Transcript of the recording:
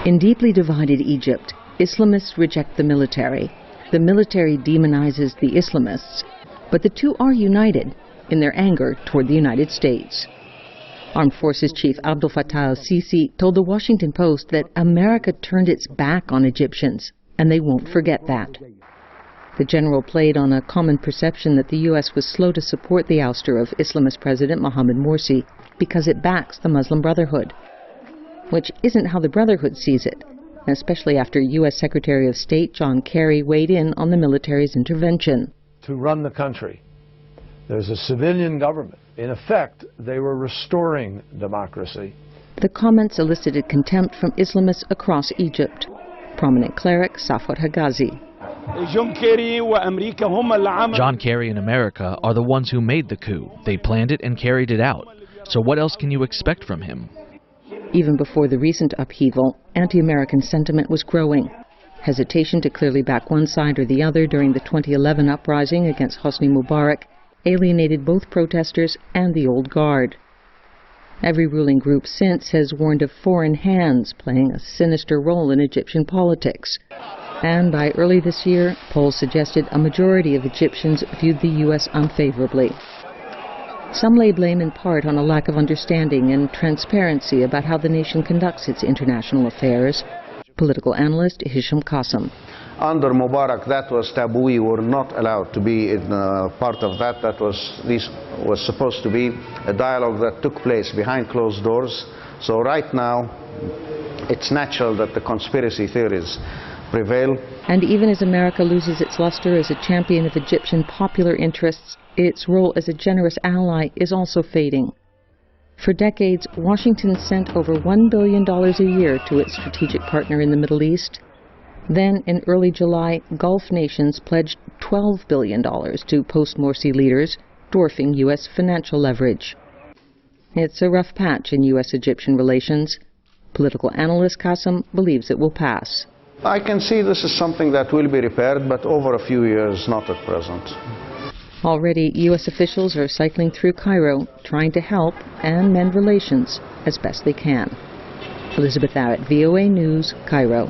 In deeply divided Egypt, Islamists reject the military. The military demonizes the Islamists, but the two are united in their anger toward the United States. Armed Forces Chief Abdel Fattah al-Sisi told the Washington Post that America turned its back on Egyptians, and they won't forget that. The general played on a common perception that the U.S. was slow to support the ouster of Islamist President Mohamed Morsi because it backs the Muslim Brotherhood, which isn't how the Brotherhood sees it, especially after U.S. Secretary of State John Kerry weighed in on the military's intervention. To run the country, there's a civilian government. In effect, they were restoring democracy. The comments elicited contempt from Islamists across Egypt. Prominent cleric Safwat Hagazi. John Kerry and America are the ones who made the coup. They planned it and carried it out. So what else can you expect from him? Even before the recent upheaval, anti-American sentiment was growing. Hesitation to clearly back one side or the other during the 2011 uprising against Hosni Mubarak alienated both protesters and the old guard. Every ruling group since has warned of foreign hands playing a sinister role in Egyptian politics. And by early this year, polls suggested a majority of Egyptians viewed the U.S. unfavorably. Some lay blame in part on a lack of understanding and transparency about how the nation conducts its international affairs. Political analyst Hisham Qasim. Under Mubarak, that was taboo. We were not allowed to be in part of that. This was supposed to be a dialogue that took place behind closed doors. So right now, it's natural that the conspiracy theories prevail. And even as America loses its luster as a champion of Egyptian popular interests, its role as a generous ally is also fading. For decades, Washington sent over $1 billion a year to its strategic partner in the Middle East. Then, in early July, Gulf nations pledged $12 billion to post-Morsi leaders, dwarfing U.S. financial leverage. It's a rough patch in U.S.-Egyptian relations. Political analyst Qasim believes it will pass. I can see this is something that will be repaired, but over a few years, not at present. Already, U.S. officials are cycling through Cairo, trying to help and mend relations as best they can. Elizabeth Arrott, VOA News, Cairo.